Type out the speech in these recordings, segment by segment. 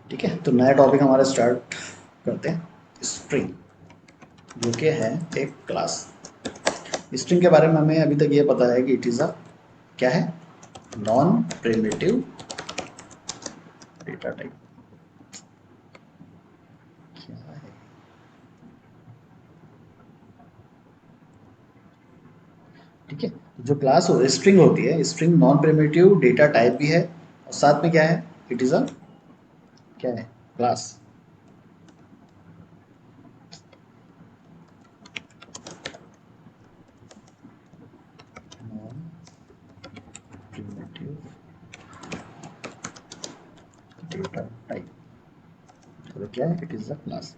ठीक है, तो नया टॉपिक हमारा स्टार्ट करते हैं। स्ट्रिंग जो कि है एक क्लास। स्ट्रिंग के बारे में हमें अभी तक ये पता है कि इट इज़ अ क्या है, नॉन प्रिमिटिव डेटा टाइप। क्या है? ठीक है, तो जो क्लास हो स्ट्रिंग होती है, string non primitive data type भी है और साथ में क्या है, इट इज़ अ क्या है, class. Non primitive data type, तो क्या है, it is a class.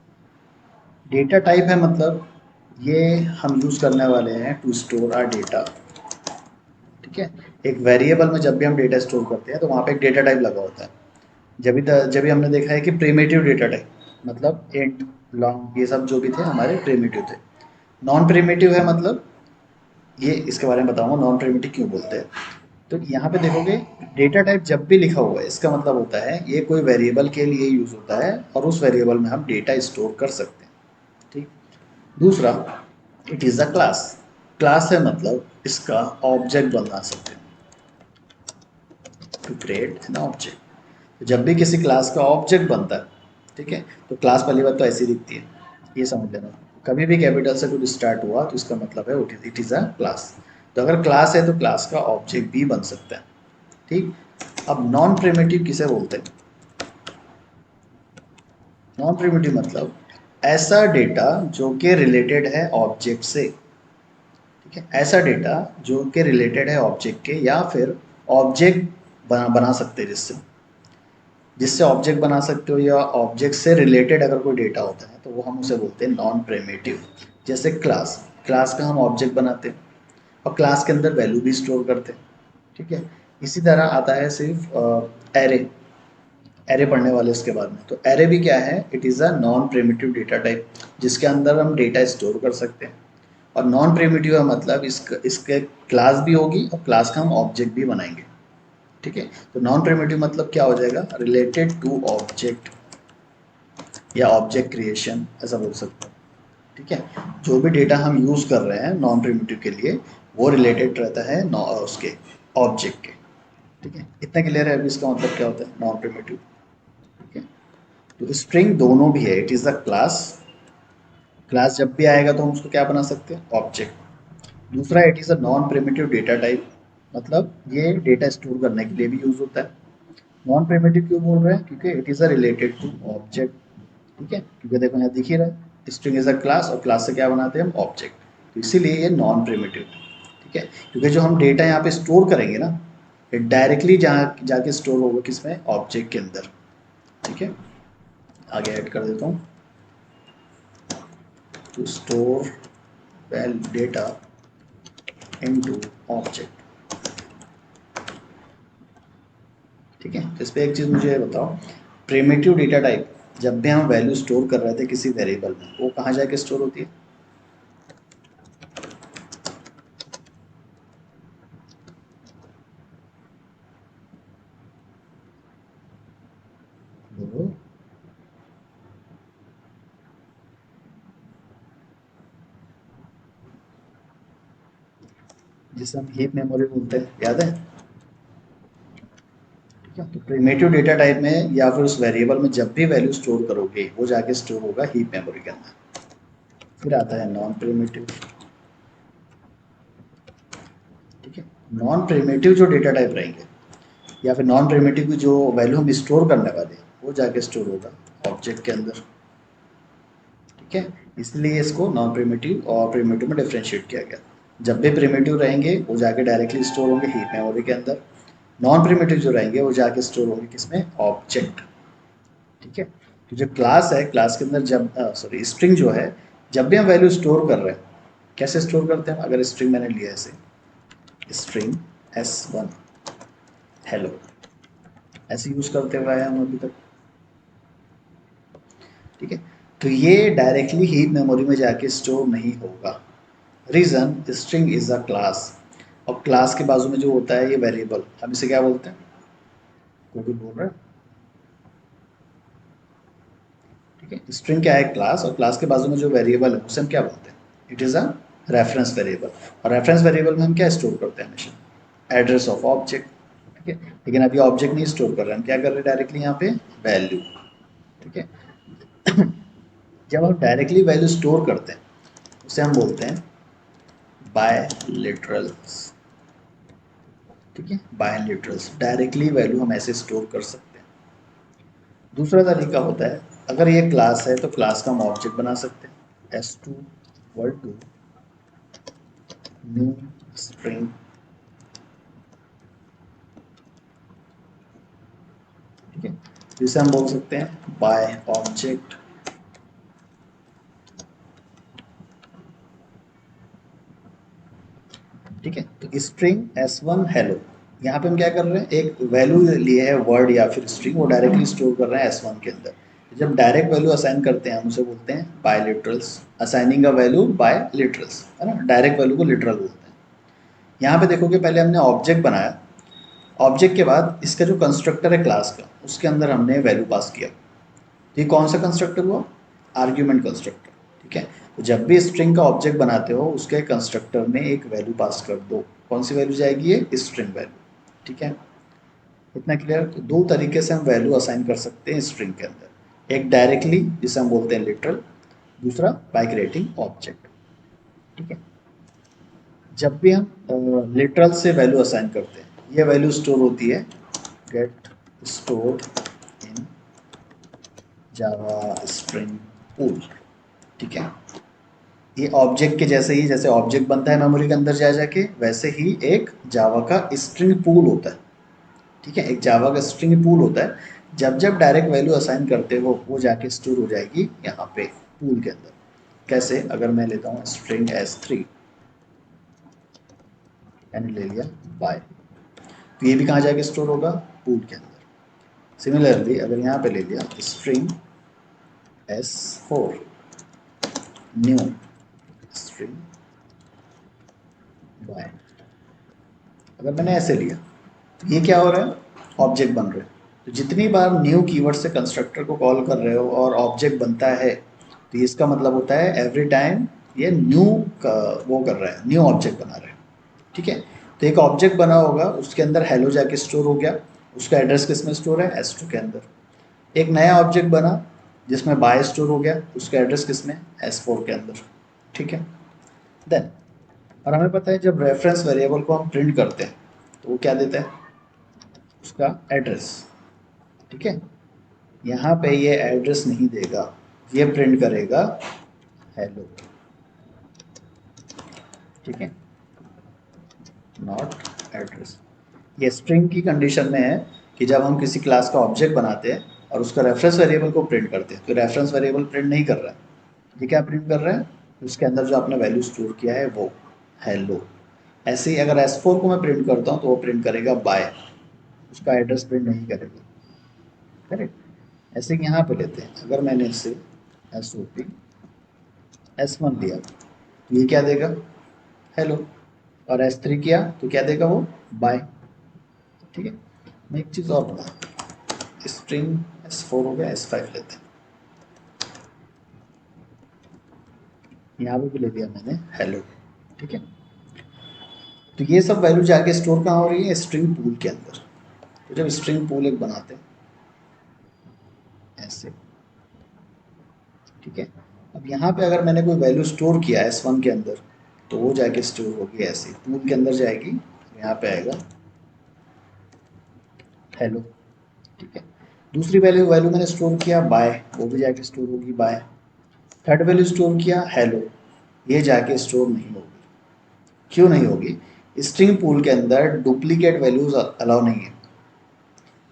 Data type है मतलब ये हम यूज़ करने वाले हैं टू स्टोर आर डेटा। ठीक है, एक वेरिएबल में जब भी हम डेटा स्टोर करते हैं तो वहाँ पे एक डेटा टाइप लगा होता है। जब भी हमने देखा है कि प्रिमिटिव डेटा टाइप मतलब इंट, लॉन्ग, ये सब जो भी थे हमारे प्रिमिटिव थे। नॉन प्रिमिटिव है मतलब ये इसके बारे में बताऊंगा नॉन प्रिमिटिव क्यों बोलते हैं। तो यहाँ पे देखोगे डेटा टाइप जब भी लिखा हुआ है इसका मतलब होता है ये कोई वेरिएबल के लिए यूज़ होता है और उस वेरिएबल में हम डेटा स्टोर कर सकते हैं। ठीक। दूसरा, it is a class. Class है मतलब इसका ऑब्जेक्ट बना सकते हैं, टू क्रिएट एन ऑब्जेक्ट। जब भी किसी क्लास का ऑब्जेक्ट बनता है, ठीक है, तो क्लास पहली बात तो ऐसी दिखती है, ये समझ लेना। कभी भी कैपिटल से कुछ स्टार्ट हुआ तो इसका मतलब है इट इज़ अ क्लास। तो अगर क्लास है तो क्लास का ऑब्जेक्ट भी बन सकता है। ठीक। अब नॉन प्रिमिटिव किसे बोलते हैं? नॉन प्रिमिटिव मतलब ऐसा डेटा जो कि रिलेटेड है ऑब्जेक्ट से। ठीक है, ऐसा डेटा जो कि रिलेटेड है ऑब्जेक्ट के या फिर ऑब्जेक्ट बना सकते हैं जिससे जिससे ऑब्जेक्ट बना सकते हो या ऑब्जेक्ट से रिलेटेड अगर कोई डेटा होता है तो वो हम उसे बोलते हैं नॉन प्रिमिटिव। जैसे क्लास, क्लास का हम ऑब्जेक्ट बनाते हैं और क्लास के अंदर वैल्यू भी स्टोर करते हैं। ठीक है, इसी तरह आता है सिर्फ एरे। एरे पढ़ने वाले इसके बाद में, तो एरे भी क्या है, it is a non primitive data type जिसके अंदर हम डेटा स्टोर कर सकते हैं। और नॉन प्रिमिटिव है मतलब इसके क्लास भी होगी और क्लास का हम ऑब्जेक्ट भी बनाएंगे। ठीक है, तो नॉन प्रिमिटिव मतलब क्या हो जाएगा, रिलेटेड टू ऑब्जेक्ट या ऑब्जेक्ट क्रिएशन ऐसा बोल सकते हैं। ठीक है, जो भी डेटा हम यूज़ कर रहे हैं नॉन प्रिमिटिव के लिए वो रिलेटेड रहता है उसके ऑब्जेक्ट के। ठीक है, इतना क्लियर है अभी इसका मतलब क्या होता है नॉन प्रिमिटिव। ठीक है, तो स्ट्रिंग दोनों भी है, it is a class. Class जब भी आएगा तो हम उसको क्या बना सकते हैं, ऑब्जेक्ट। दूसरा, it is a non primitive data type मतलब ये डेटा स्टोर करने के लिए भी यूज़ होता है। नॉन प्रिमिटिव क्यों बोल रहे हैं, क्योंकि it is a related to object. ठीक है, क्योंकि देखो यहाँ दिख ही रहा है स्ट्रिंग इज अ क्लास और क्लास से क्या बनाते हैं हम, ऑब्जेक्ट। तो इसीलिए ये नॉन प्रिमिटिव। ठीक है, क्योंकि जो हम डेटा यहाँ पे स्टोर करेंगे ना ये डायरेक्टली जहाँ जाके स्टोर होगा किसमें, ऑब्जेक्ट के अंदर। ठीक है, आगे ऐड कर देता हूँ, to store well data into object. ठीक है, तो इस पर एक चीज़ मुझे बताओ, प्रिमिटिव डेटा टाइप जब भी हम वैल्यू स्टोर कर रहे थे किसी वेरिएबल में वो कहाँ जाके स्टोर होती है? बोलो। जिसे हम हीप मेमोरी बोलते हैं, याद है? ठीक है, तो प्रिमिटिव डेटा टाइप में या फिर उस वेरिएबल में जब भी वैल्यू स्टोर करोगे वो जाके स्टोर होगा हीप मेमोरी के अंदर। फिर आता है नॉन प्रिमिटिव। ठीक है, नॉन प्रिमिटिव जो डेटा टाइप रहेंगे या फिर नॉन प्रिमिटिव की जो वैल्यू हम स्टोर करने वाले हैं वो जाके स्टोर होगा ऑब्जेक्ट के अंदर। ठीक है, इसलिए इसको नॉन प्रिमिटिव और प्रिमिटिव में डिफ्रेंशिएट किया गया। जब भी प्रिमिटिव रहेंगे वो जाके डायरेक्टली स्टोर होंगे हीप मेमोरी के अंदर। नॉन प्रिमिटिव जो रहेंगे वो जाके स्टोर होंगे किसमें, ऑब्जेक्ट। ठीक है, तो जो क्लास है क्लास के अंदर जब सॉरी स्ट्रिंग जो है जब भी हम वैल्यू स्टोर कर रहे हैं कैसे स्टोर करते हैं, अगर स्ट्रिंग मैंने लिया ऐसे स्ट्रिंग S1 हेलो, ऐसे यूज़ करते हुए आए हम अभी तक। ठीक है, तो ये डायरेक्टली हीप मेमोरी में जाके स्टोर नहीं होगा। Reason, string is a class और क्लास के बाजू में जो होता है ये वेरिएबल, हम इसे क्या बोलते हैं, कोई भी बोल रहा है? ठीक है। स्ट्रिंग क्या है? क्लास, और क्लास के बाजू में जो वेरिएबल है उसे हम क्या बोलते हैं? It is a reference variable. और रेफरेंस वेरिएबल में हम क्या स्टोर करते हैं? हमेशा एड्रेस ऑफ ऑब्जेक्ट। ठीक है, लेकिन अभी ऑब्जेक्ट नहीं स्टोर कर रहे हैं, हम क्या कर रहे हैं डायरेक्टली यहाँ पे? वैल्यू। ठीक है। जब हम डायरेक्टली वैल्यू स्टोर करते हैं उसे हम बोलते हैं बाय लिटरल्स। ठीक है, बाय लिटरल्स, डायरेक्टली वैल्यू हम ऐसे स्टोर कर सकते हैं। दूसरा तरीका होता है, अगर ये क्लास है तो क्लास का हम ऑब्जेक्ट बना सकते हैं। s2 word to new string. ठीक है, जिसे हम बोल सकते हैं बाय ऑब्जेक्ट। ठीक है, तो स्ट्रिंग s1 हेलो, यहाँ पे हम क्या कर रहे हैं? एक वैल्यू लिए है वर्ड या फिर स्ट्रिंग, वो डायरेक्टली स्टोर कर रहे हैं s1 के अंदर। जब डायरेक्ट वैल्यू असाइन करते हैं हम उसे बोलते हैं by literals. Assigning a value by literals, है ना, डायरेक्ट वैल्यू को लिटरल बोलते हैं। यहाँ पे देखोगे पहले हमने ऑब्जेक्ट बनाया, ऑब्जेक्ट के बाद इसका जो कंस्ट्रक्टर है क्लास का, उसके अंदर हमने वैल्यू पास किया। तो ये कौन सा कंस्ट्रक्टर हुआ? Argument constructor. ठीक है, तो जब भी स्ट्रिंग का ऑब्जेक्ट बनाते हो उसके कंस्ट्रक्टर में एक वैल्यू पास कर दो। कौन सी वैल्यू जाएगी? ये स्ट्रिंग वैल्यू। ठीक है, इतना क्लियर? तो दो तरीके से हम वैल्यू असाइन कर सकते हैं स्ट्रिंग के अंदर, एक डायरेक्टली जिसे हम बोलते हैं लिटरल, दूसरा बाय क्रिएटिंग ऑब्जेक्ट। ठीक है, जब भी हम लिटरल से वैल्यू असाइन करते हैं ये वैल्यू स्टोर होती है get store in Java string pool. ठीक है, ये ऑब्जेक्ट के जैसे ही, जैसे ऑब्जेक्ट बनता है मेमोरी के अंदर जा जाके, वैसे ही एक जावा का स्ट्रिंग पूल होता है। ठीक है, एक जावा का स्ट्रिंग पूल होता है। जब जब डायरेक्ट वैल्यू असाइन करते हो वो जाके स्टोर हो जाएगी यहाँ पे पूल के अंदर। कैसे? अगर मैं लेता हूँ स्ट्रिंग s3 मैंने ले लिया बाय, तो ये भी कहाँ जाके स्टोर होगा? पूल के अंदर। सिमिलरली अगर यहाँ पे ले लिया string s4 new string bye, अगर मैंने ऐसे लिया तो ये क्या हो रहा है? ऑब्जेक्ट बन रहे हैं। तो जितनी बार न्यू कीवर्ड से कंस्ट्रक्टर को कॉल कर रहे हो और ऑब्जेक्ट बनता है, तो इसका मतलब होता है एवरी टाइम ये न्यू का वो कर रहा है, न्यू ऑब्जेक्ट बना रहा है। ठीक है, तो एक ऑब्जेक्ट बना होगा उसके अंदर हेलो जाके स्टोर हो गया, उसका एड्रेस किस में स्टोर है? s2 के अंदर। एक नया ऑब्जेक्ट बना जिसमें बाय स्टोर हो गया, उसका एड्रेस किस में? s4 के अंदर। ठीक है, देन, और हमें पता है जब रेफरेंस वेरिएबल को हम प्रिंट करते हैं तो वो क्या देता है? उसका एड्रेस। ठीक है, यहाँ पे ये एड्रेस नहीं देगा, ये प्रिंट करेगा हेलो। ठीक है, नॉट एड्रेस। ये स्ट्रिंग की कंडीशन में है कि जब हम किसी क्लास का ऑब्जेक्ट बनाते हैं और उसका रेफरेंस वेरिएबल को प्रिंट करते हैं, तो रेफरेंस वेरिएबल प्रिंट नहीं कर रहा है, ये क्या प्रिंट कर रहा है? उसके अंदर जो आपने वैल्यू स्टोर किया है वो हेलो। ऐसे ही अगर s4 को मैं प्रिंट करता हूँ तो वो प्रिंट करेगा बाय, उसका एड्रेस प्रिंट नहीं करेगा। करेक्ट? ऐसे ही यहाँ पे लेते हैं, अगर मैंने इसे SOP S1 लिया तो ये क्या देगा? हेलो। और S3 किया तो क्या देगा वो? बाय। ठीक है, मैं एक चीज़ और बता, स्ट्रिंग s4 हो गया, s5 लेते हैं, यहाँ पे भी ले लिया मैंने हेलो। ठीक है, तो ये सब वैल्यू जाके स्टोर कहाँ हो रही है? स्ट्रिंग पूल के अंदर। तो जब स्ट्रिंग पूल एक बनाते हैं ऐसे, ठीक है, अब यहाँ पे अगर मैंने कोई वैल्यू स्टोर किया s1 के अंदर तो वो जाके स्टोर होगी ऐसे पूल के अंदर जाएगी, यहाँ पे आएगा हेलो। ठीक है, दूसरी वैल्यू वैल्यू मैंने स्टोर किया बाय, वो भी जाके स्टोर होगी बाय। थर्ड वैल्यू स्टोर किया हेलो, ये जाके स्टोर नहीं होगी। क्यों नहीं होगी? स्ट्रिंग पूल के अंदर डुप्लीकेट वैल्यूज अलाउ नहीं है।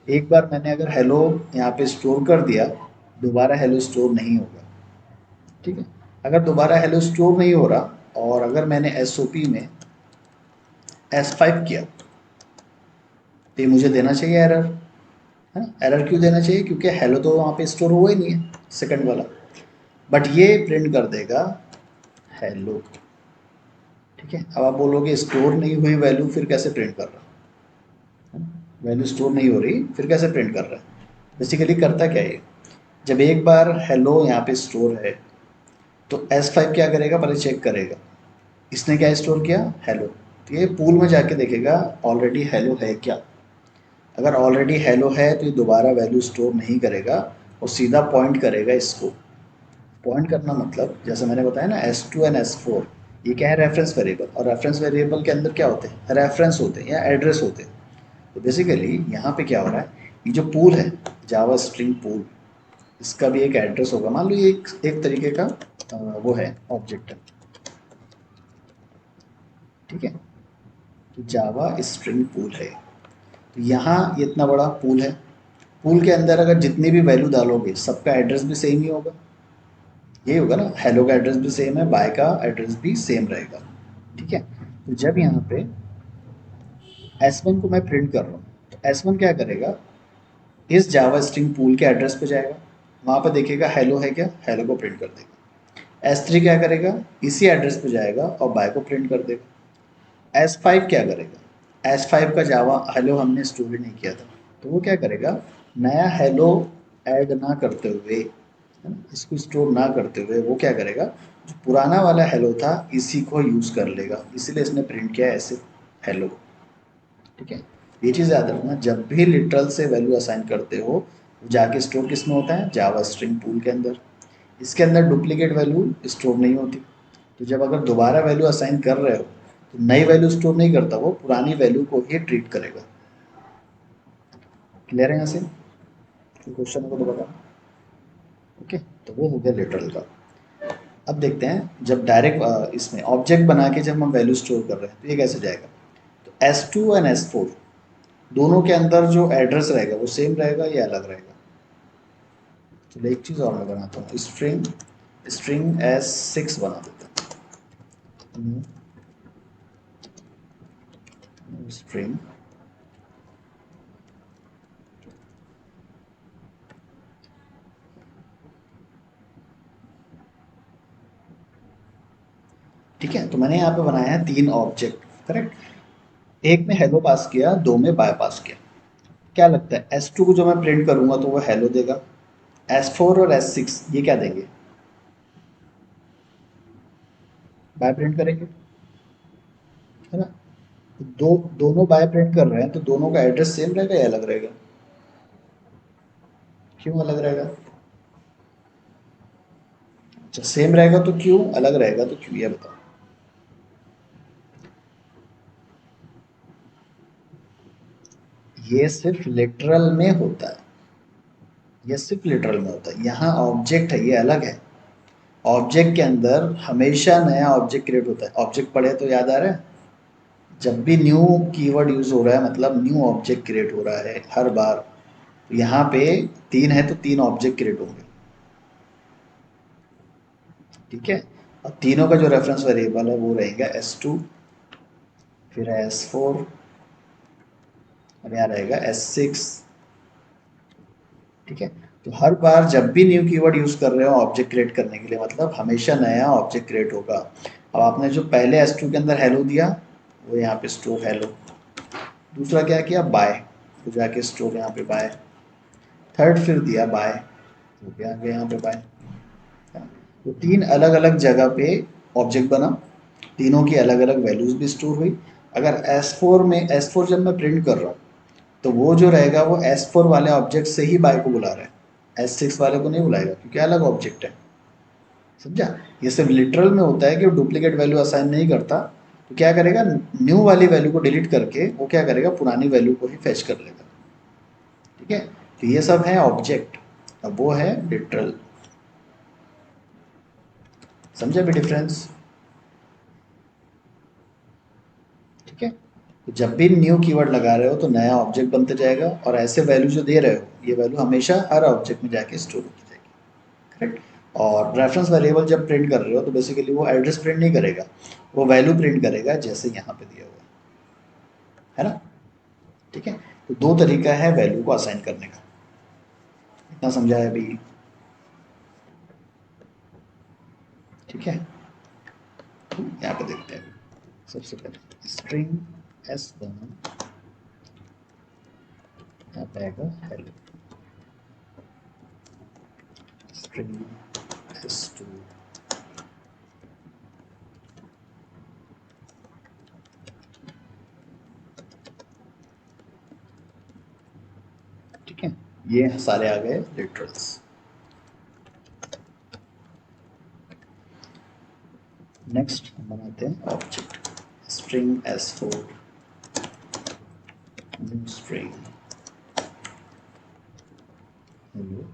एक बार मैंने अगर हेलो यहाँ पे स्टोर कर दिया, दोबारा हेलो स्टोर नहीं होगा। ठीक है, अगर दोबारा हेलो स्टोर नहीं हो रहा और अगर मैंने SOP में S5 किया तो ये मुझे देना चाहिए एरर, है ना? एरर क्यों देना चाहिए? क्योंकि हेलो तो वहाँ पे स्टोर हुआ ही नहीं है सेकंड वाला, बट ये प्रिंट कर देगा हेलो। ठीक है, अब आप बोलोगे स्टोर नहीं हुई वैल्यू फिर कैसे प्रिंट कर रहा है? वैल्यू स्टोर नहीं हो रही फिर कैसे प्रिंट कर रहा है? बेसिकली करता क्या है? जब एक बार हेलो यहाँ पे स्टोर है तो S5 क्या करेगा, पहले चेक करेगा इसने क्या स्टोर किया, हेलो। तो ये पूल में जाके देखेगा ऑलरेडी हेलो है क्या। अगर ऑलरेडी हेलो है तो ये दोबारा वैल्यू स्टोर नहीं करेगा और सीधा पॉइंट करेगा इसको। पॉइंट करना मतलब जैसे मैंने बताया ना, S2 एंड S4 ये क्या है, रेफरेंस वेरिएबल। और रेफरेंस वेरिएबल के अंदर क्या होते हैं, रेफरेंस होते हैं या एड्रेस होते हैं। तो बेसिकली यहाँ पे क्या हो रहा है, ये जो पूल है जावा स्ट्रिंग पूल, इसका भी एक एड्रेस होगा। मान लो ये एक तरीके का वो है, ऑब्जेक्ट है, ठीक है। तो जावा स्ट्रिंग पूल है, तो यहाँ ये इतना बड़ा पूल है। पूल के अंदर अगर जितनी भी वैल्यू डालोगे सबका एड्रेस भी सेम ही होगा। यही होगा ना, हेलो का एड्रेस भी सेम है, बाय का एड्रेस भी सेम रहेगा, ठीक है। तो जब यहाँ पे S1 को मैं प्रिंट कर रहा हूँ तो S1 क्या करेगा, इस जावा स्ट्रिंग पूल के एड्रेस पे जाएगा, वहाँ पे देखेगा हेलो है क्या, हेलो को प्रिंट कर देगा। S3 क्या करेगा, इसी एड्रेस पे जाएगा और बाय को प्रिंट कर देगा। S5 क्या करेगा, S5 का जावा हेलो हमने स्टोर ही नहीं किया था, तो वो क्या करेगा, नया हेलो ऐड ना करते हुए, है ना, इसको स्टोर ना करते हुए वो क्या करेगा, जो पुराना वाला हेलो था इसी को यूज़ कर लेगा, इसीलिए इसने प्रिंट किया ऐसे हेलो, ठीक है। ये चीज़ याद रखना, जब भी लिटरल से वैल्यू असाइन करते हो वो जाके स्टोर किस में होता है, जावा स्ट्रिंग पूल के अंदर। इसके अंदर डुप्लीकेट वैल्यू स्टोर नहीं होती। तो जब अगर दोबारा वैल्यू असाइन कर रहे हो तो नई वैल्यू स्टोर नहीं करता, वो पुरानी वैल्यू को ही ट्रीट करेगा। क्लियर है यहाँ से, क्वेश्चन को तो बता। ओके, तो वो हो गया लिटरल का। अब देखते हैं जब डायरेक्ट इसमें ऑब्जेक्ट बना के जब हम वैल्यू स्टोर कर रहे हैं तो ये कैसे जाएगा। तो S2 एंड S4 दोनों के अंदर जो एड्रेस रहेगा वो सेम रहेगा या अलग रहेगा। चलो एक चीज़ और मैं बनाता हूँ, स्ट्रिंग स्ट्रिंग S6 बना देता हूँ। स्ट्रिंग ठीक है। तो मैंने यहाँ पे बनाया है 3 ऑब्जेक्ट, करेक्ट। एक में हेलो पास किया, 2 में बाय पास किया। क्या लगता है S2 को जो मैं प्रिंट करूंगा तो वो हेलो देगा, S4 और S6 ये क्या देंगे, बाय प्रिंट करेंगे, है ना। तो दोनों बाय प्रिंट कर रहे हैं तो दोनों का एड्रेस सेम रहेगा या अलग रहेगा, क्यों अलग रहेगा। अच्छा, सेम रहेगा तो क्यों, अलग रहेगा तो क्यों, ये बताओ। ये सिर्फ लिटरल में होता है, ये सिर्फ लिटरल में होता है। यहाँ ऑब्जेक्ट है, ये अलग है। ऑब्जेक्ट के अंदर हमेशा नया ऑब्जेक्ट क्रिएट होता है। ऑब्जेक्ट पढ़े तो याद आ रहा है, जब भी न्यू कीवर्ड यूज हो रहा है मतलब न्यू ऑब्जेक्ट क्रिएट हो रहा है हर बार। तो यहाँ पे 3 है तो 3 ऑब्जेक्ट क्रिएट होंगे, ठीक है। और तीनों का जो रेफरेंस वेरिएबल है वो रहेगा S2, फिर S4 और यहाँ रहेगा S6, ठीक है। तो हर बार जब भी न्यू कीवर्ड यूज कर रहे हो ऑब्जेक्ट क्रिएट करने के लिए मतलब हमेशा नया ऑब्जेक्ट क्रिएट होगा। अब आपने जो पहले S2 के अंदर हेलो दिया वो यहाँ पे स्टोर हेलो, दूसरा क्या किया बाय, तो जाके स्टोर यहाँ पे बाय, थर्ड फिर दिया बाय तो क्या गया यहाँ पे बाय। तो 3 अलग अलग जगह पे ऑब्जेक्ट बना, तीनों की अलग अलग वैल्यूज भी स्टोर हुई। अगर S4 में S4 जब मैं प्रिंट कर रहा हूँ तो वो जो रहेगा वो S4 वाले ऑब्जेक्ट से ही बाय को बुला रहा है, S6 वाले को नहीं बुलाएगा क्योंकि अलग ऑब्जेक्ट है। समझा, ये सिर्फ लिटरल में होता है कि वो डुप्लीकेट वैल्यू असाइन नहीं करता। तो क्या करेगा, न्यू वाली वैल्यू को डिलीट करके वो क्या करेगा, पुरानी वैल्यू को ही फेच कर लेगा, ठीक है। तो ये सब है ऑब्जेक्ट, अब वो है लिटरल। समझा भी डिफरेंस, ठीक है। तो जब भी न्यू कीवर्ड लगा रहे हो तो नया ऑब्जेक्ट बनते जाएगा और ऐसे वैल्यू जो दे रहे हो ये वैल्यू हमेशा हर ऑब्जेक्ट में जाके स्टोर होती जाएगी, करेक्ट। और रेफरेंस वेरिएबल जब प्रिंट कर रहे हो तो बेसिकली वो एड्रेस प्रिंट नहीं करेगा, वो वैल्यू प्रिंट करेगा जैसे यहाँ पे दिया हुआ है ना, ठीक है। तो 2 तरीका है वैल्यू को असाइन करने का, इतना समझा है अभी, ठीक है। तो यहाँ पे देखते हैं सबसे पहले स्ट्रिंग S1 यहाँ पे आएगा हेलो, स्ट्रिंग s2, ठीक है, ये सारे आ गए लिटरल्स। नेक्स्ट हम बनाते हैं object, string s4 new string hello,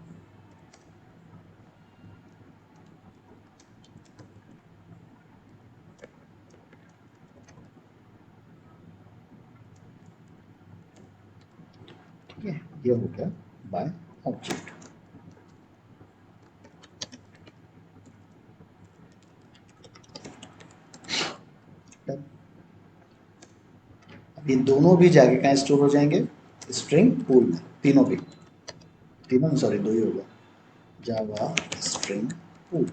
ठीक है, ये हो गया बाय ऑब्जेक्ट। अब ये दोनों भी जाके कहाँ स्टोर हो जाएंगे, स्ट्रिंग पूल में, तीनों भी, तीनों में सॉरी दो ही होगा, जावा स्ट्रिंग पूल,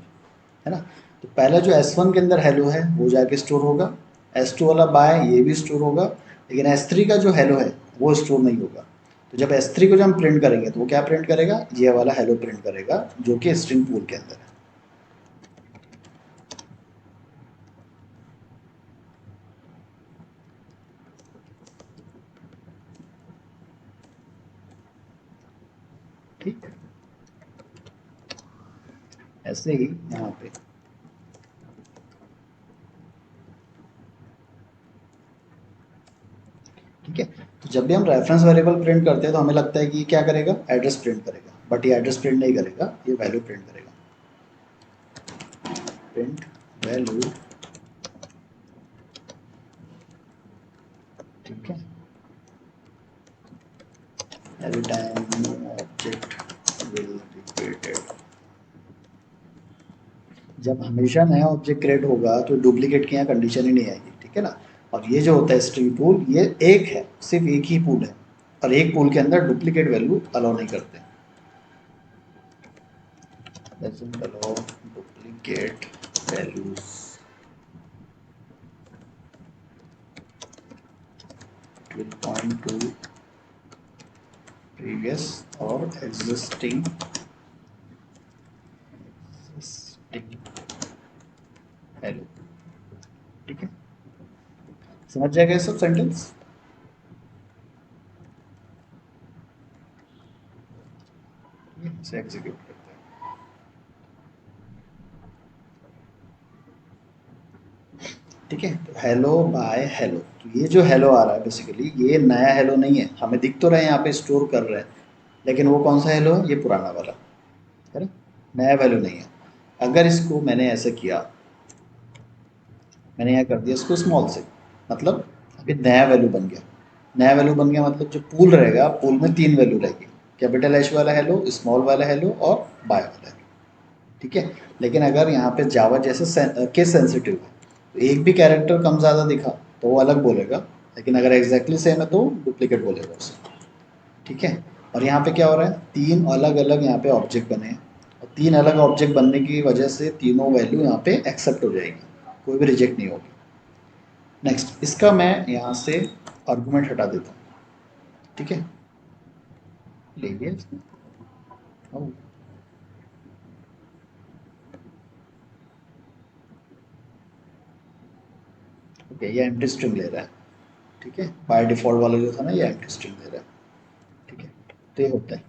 है ना। तो पहला जो S1 के अंदर हेलो है वो जाके स्टोर होगा, S2 वाला बाय ये भी स्टोर होगा, लेकिन S3 का जो हेलो है वो स्टोर नहीं होगा। तो जब S3 को जब हम प्रिंट करेंगे तो वो क्या प्रिंट करेगा, ये वाला हेलो प्रिंट करेगा जो कि स्ट्रिंग पूल के अंदर है। ठीक, ऐसे ही यहाँ पे ठीक है। तो जब भी हम रेफरेंस वेरिएबल प्रिंट करते हैं तो हमें लगता है कि ये क्या करेगा, एड्रेस प्रिंट करेगा, बट ये एड्रेस प्रिंट नहीं करेगा, ये वैल्यू प्रिंट करेगा। प्रिंट वैल्यू, ठीक है, every time new object will be created। जब हमेशा नया ऑब्जेक्ट क्रिएट होगा तो डुप्लीकेट की यहाँ कंडीशन ही नहीं आएगी, ठीक है ना। और ये जो होता है स्ट्रिंग पूल, ये एक है, सिर्फ एक ही पूल है, और एक पूल के अंदर डुप्लीकेट वैल्यू अलाउ नहीं करते, doesn't allow duplicate values, it will point to previous or existing value, ठीक है, समझ जाएगा ये सब सेंटेंस। इसे एग्जीक्यूट करते हैं, ठीक है। तो हेलो बाय हेलो, तो ये जो हेलो आ रहा है बेसिकली ये नया हेलो नहीं है, हमें दिख तो रहा है यहाँ पे स्टोर कर रहे हैं, लेकिन वो कौन सा हेलो है, ये पुराना वाला है ना, नया वैल्यू नहीं है। अगर इसको मैंने ऐसे किया, मैंने यहाँ कर दिया इसको स्मॉल से, मतलब अभी नया वैल्यू बन गया, नया वैल्यू बन गया मतलब जो पूल रहेगा, पूल में तीन वैल्यू रहेगी, कैपिटल एच वाला हेलो, स्मॉल वाला हेलो और बाय वाला हेलो, ठीक है। लेकिन अगर यहाँ पे जावा जैसे केस सेंसिटिव है, तो एक भी कैरेक्टर कम ज़्यादा दिखा तो वो अलग बोलेगा, लेकिन अगर एग्जैक्टली सेम है तो डुप्लीकेट बोलेगा उसे, ठीक है। और यहाँ पे क्या हो रहा है, तीन अलग अलग यहाँ पे ऑब्जेक्ट बने हैं, और तीन अलग ऑब्जेक्ट बनने की वजह से तीनों वैल्यू यहाँ पे एक्सेप्ट हो जाएगी, कोई भी रिजेक्ट नहीं होगी। नेक्स्ट, इसका मैं यहाँ से आर्गूमेंट हटा देता हूँ, ठीक है, ले लिया इसने। ओके, ये एम्प्टी स्ट्रिंग ले रहा है, ठीक है, बाय डिफॉल्ट वाला जो था ना ये एम्प्टी स्ट्रिंग ले रहा है, ठीक है। तो ये होता है,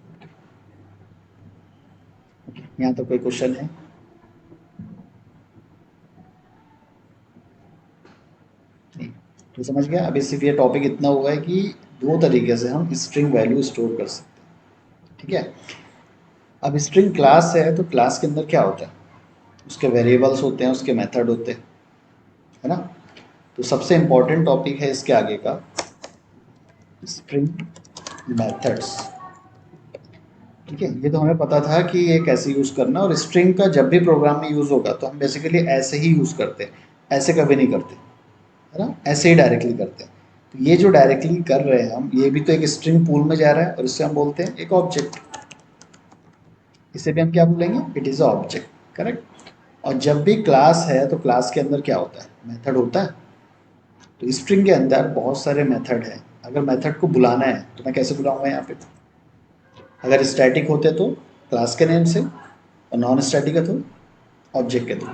ओके, यहाँ तो कोई क्वेश्चन है, नहीं, तो समझ गया। अभी सिर्फ ये टॉपिक इतना हुआ है कि दो तरीके से हम स्ट्रिंग वैल्यू स्टोर कर सकते हैं, ठीक है। अब स्ट्रिंग क्लास है तो क्लास के अंदर क्या होता है, उसके वेरिएबल्स होते हैं, उसके मेथड होते हैं, है ना। तो सबसे इंपॉर्टेंट टॉपिक है इसके आगे का स्ट्रिंग मेथड्स, ठीक है। ये तो हमें पता था कि ये कैसे यूज़ करना, और स्ट्रिंग का जब भी प्रोग्राम में यूज़ होगा तो हम बेसिकली ऐसे ही यूज़ करते हैं, ऐसे कभी नहीं करते, है ना, ऐसे ही डायरेक्टली करते हैं। तो ये जो डायरेक्टली कर रहे हैं हम, ये भी तो एक स्ट्रिंग पूल में जा रहा है, और इससे हम बोलते हैं एक ऑब्जेक्ट, इसे भी हम क्या बोलेंगे, it is a object, correct. और जब भी क्लास है तो क्लास के अंदर क्या होता है, मेथड होता है। तो स्ट्रिंग के अंदर बहुत सारे मेथड हैं, अगर मेथड को बुलाना है तो मैं कैसे बुलाऊंगा यहाँ पे, अगर स्टैटिक होते तो क्लास के नेम से, और नॉन स्टैटिक है तो ऑब्जेक्ट के थ्रू।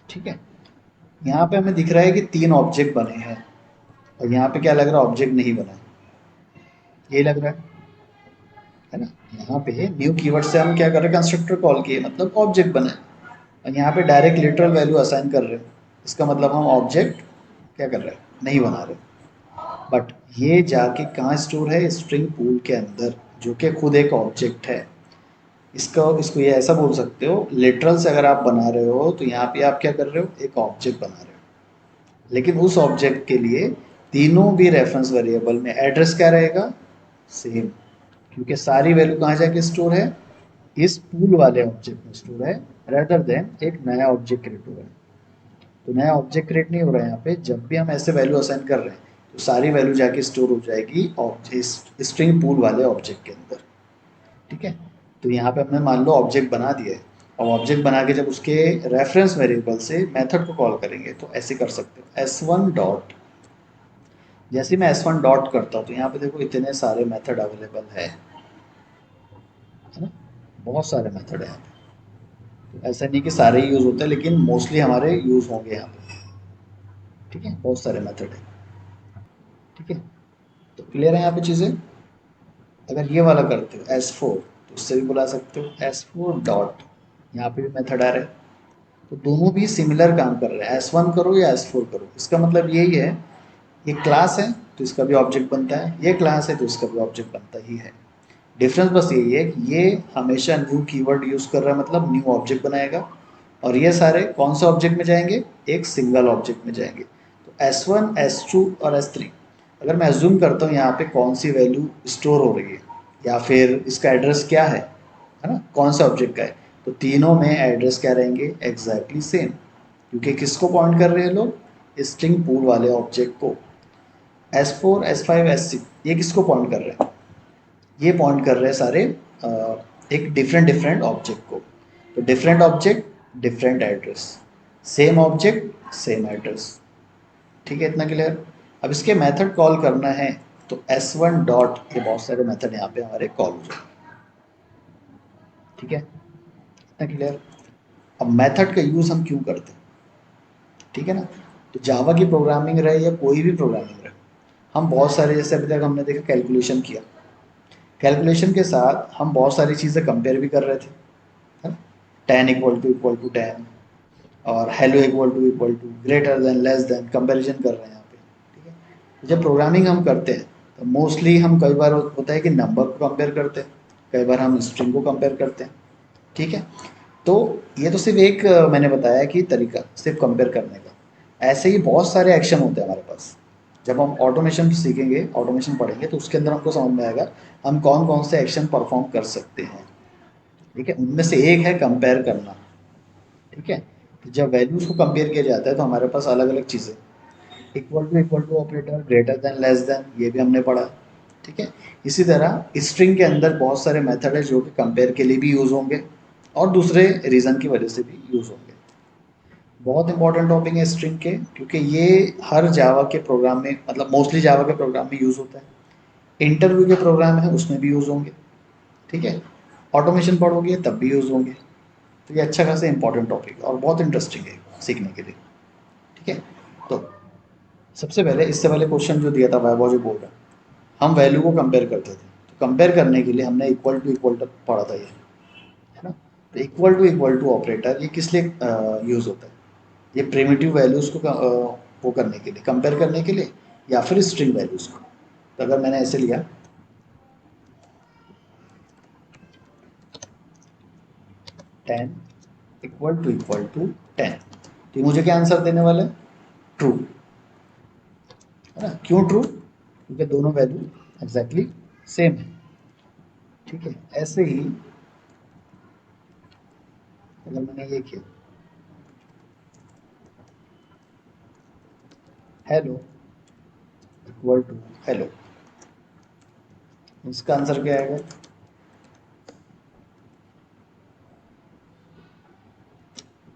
ठीक है, यहाँ पे हमें दिख रहा है कि 3 ऑब्जेक्ट बने हैं और यहाँ पे क्या लग रहा है, ऑब्जेक्ट नहीं बना है, ये लग रहा है ना। यहाँ पे न्यू कीवर्ड से हम क्या कर रहे हैं, कंस्ट्रक्टर कॉल किए मतलब ऑब्जेक्ट बना है, और यहाँ पे डायरेक्ट लिटरल वैल्यू असाइन कर रहे हैं, इसका मतलब हम ऑब्जेक्ट क्या कर रहे हैं, नहीं बना रहे। बट ये जाके कहाँ स्टोर है, स्ट्रिंग पूल के अंदर, जो कि खुद एक ऑब्जेक्ट है। इसका इसको ये ऐसा बोल सकते हो, लिटरल से अगर आप बना रहे हो तो यहाँ पे आप क्या कर रहे हो, एक ऑब्जेक्ट बना रहे हो, लेकिन उस ऑब्जेक्ट के लिए तीनों भी रेफरेंस वेरिएबल में एड्रेस क्या रहेगा, सेम, क्योंकि सारी वैल्यू कहाँ जाके स्टोर है, इस पूल वाले ऑब्जेक्ट में स्टोर है, रेदर देन एक नया ऑब्जेक्ट क्रिएट हो रहा है। तो नया ऑब्जेक्ट क्रिएट नहीं हो रहा है यहाँ पे, जब भी हम ऐसे वैल्यू असाइन कर रहे हैं तो सारी वैल्यू जाके स्टोर हो जाएगी स्ट्रिंग पूल वाले ऑब्जेक्ट के अंदर। ठीक है, तो यहाँ पे हमने मान लो ऑब्जेक्ट बना दिया है, और ऑब्जेक्ट बना के जब उसके रेफरेंस वेरिएबल से मेथड को कॉल करेंगे तो ऐसे कर सकते हो, S1 डॉट, जैसे मैं S1 डॉट करता हूँ तो यहाँ पे देखो इतने सारे मेथड अवेलेबल है ना, बहुत सारे मेथड है यहाँ पे। तो ऐसा नहीं कि सारे ही यूज़ होते हैं, लेकिन मोस्टली हमारे यूज़ होंगे यहाँ पे। ठीक है, बहुत सारे मेथड है। ठीक है, तो क्लियर है यहाँ पे चीज़ें। अगर ये वाला करते हो S4, तो उससे भी बुला सकते हो S4 डॉट, यहाँ पे भी मेथड आ रहा है, तो दोनों भी सिमिलर काम कर रहे हैं, S1 करो या S4 करो, इसका मतलब यही है, ये क्लास है तो इसका भी ऑब्जेक्ट बनता है, ये क्लास है तो इसका भी ऑब्जेक्ट बनता ही है। डिफरेंस बस यही है कि ये हमेशा न्यू कीवर्ड यूज़ कर रहा है, मतलब न्यू ऑब्जेक्ट बनाएगा, और ये सारे कौन से ऑब्जेक्ट में जाएंगे, एक सिंगल ऑब्जेक्ट में जाएंगे। तो S1 S2 और S3, अगर मैं एज्यूम करता हूँ यहाँ पे कौन सी वैल्यू स्टोर हो रही है, या फिर इसका एड्रेस क्या है ना, कौन सा ऑब्जेक्ट का है, तो तीनों में एड्रेस क्या रहेंगे, एग्जैक्टली सेम, क्योंकि किसको पॉइंट कर रहे हैं लोग, स्ट्रिंग पूल वाले ऑब्जेक्ट को। S4 S5 S6 ये किसको पॉइंट कर रहे हैं, ये पॉइंट कर रहे हैं सारे एक डिफरेंट डिफरेंट ऑब्जेक्ट को। तो different object different address, same object same address. ठीक है, इतना क्लियर। अब इसके मेथड कॉल करना है तो S1 डॉट, ये बहुत सारे मेथड यहाँ पे हमारे कॉल हो जाएंगे। ठीक है, इतना क्लियर। अब मेथड का यूज़ हम क्यों करते हैं, ठीक है ना। तो जावा की प्रोग्रामिंग रहे या कोई भी प्रोग्रामिंग रहे, हम बहुत सारे, जैसे अभी तक हमने देखा कैलकुलेशन किया, कैलकुलेशन के साथ हम बहुत सारी चीज़ें कंपेयर भी कर रहे थे, है ना, 10 इक्वल टू 10, और hello equal to greater than less than, comparison कर रहे हैं यहाँ पे। ठीक है, तो जब प्रोग्रामिंग हम करते हैं तो मोस्टली हम, कई बार होता है कि नंबर को कंपेयर करते हैं, कई बार हम स्ट्रिंग को कंपेयर करते हैं। ठीक है, तो ये तो सिर्फ एक मैंने बताया कि तरीका सिर्फ कंपेयर करने का, ऐसे ही बहुत सारे एक्शन होते हैं हमारे पास। जब हम ऑटोमेशन सीखेंगे, ऑटोमेशन पढ़ेंगे, तो उसके अंदर हमको समझ में आएगा हम कौन कौन से एक्शन परफॉर्म कर सकते हैं। ठीक है, उनमें से एक है कंपेयर करना। ठीक है, तो जब वैल्यूज को कंपेयर किया जाता है तो हमारे पास अलग अलग चीज़ें, equal to operator, greater than less than, ये भी हमने पढ़ा। ठीक है, इसी तरह स्ट्रिंग के अंदर बहुत सारे मेथड है जो कि कंपेयर के लिए भी यूज़ होंगे और दूसरे रीज़न की वजह से भी यूज़ होंगे। बहुत इंपॉर्टेंट टॉपिक है स्ट्रिंग के, क्योंकि ये हर जावा के प्रोग्राम में, मतलब मोस्टली जावा के प्रोग्राम में यूज़ होता है, इंटरव्यू के प्रोग्राम है उसमें भी यूज़ होंगे। ठीक है, ऑटोमेशन पढ़ोगे तब भी यूज़ होंगे। तो ये अच्छा खासा इंपॉर्टेंट टॉपिक है और बहुत इंटरेस्टिंग है सीखने के लिए। ठीक है, तो सबसे पहले इससे पहले क्वेश्चन जो दिया था वैभव जो बोल रहा है, हम वैल्यू को कंपेयर करते थे, तो कंपेयर करने के लिए हमने इक्वल टू पढ़ा था ये, है ना। तो इक्वल टू ऑपरेटर ये किस लिए यूज़ होता है, ये प्रिमिटिव वैल्यूज़ को वो करने के लिए, कंपेयर करने के लिए, या फिर स्ट्रिंग वैल्यूज़ को। तो अगर मैंने ऐसे लिया 10 इक्वल टू 10, तो ये मुझे क्या आंसर देने वाला है, ट्रू, है ना। क्यों ट्रू, क्योंकि दोनों वैल्यू एग्जैक्टली सेम है। ठीक है, ऐसे ही अगर मैंने ये किया हेलो इक्वल टू हेलो, इसका आंसर क्या आएगा,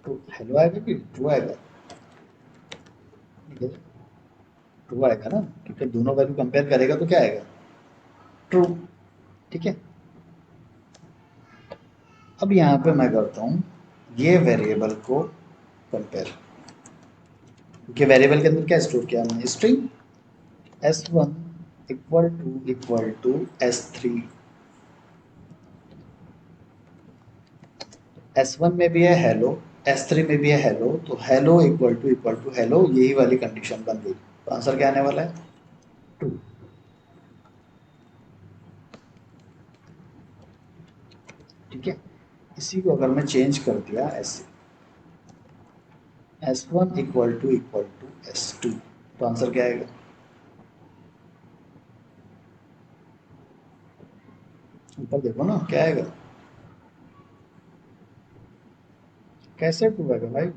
तो हेलो आएगा कि ट्रू आएगा, ठीक है, ट्रू आएगा ना, क्योंकि दोनों वैल्यू कंपेयर करेगा तो क्या आएगा, ट्रू। ठीक है, अब यहाँ पे मैं करता हूँ ये वेरिएबल को कंपेयर, क्योंकि वेरिएबल के अंदर क्या स्टोर किया हमने, string s1 equal to s3, s1 में भी है हेलो, s3 में भी है हेलो, तो हेलो इक्वल टू हेलो, यही वाली कंडीशन बन गई। तो आंसर क्या आने वाला है, 2। ठीक है, इसी को अगर मैं चेंज कर दिया ऐसे, s1 इक्वल टू s2, तो आंसर क्या आएगा, ऊपर देखो ना क्या आएगा, कैसे 2 आएगा भाई,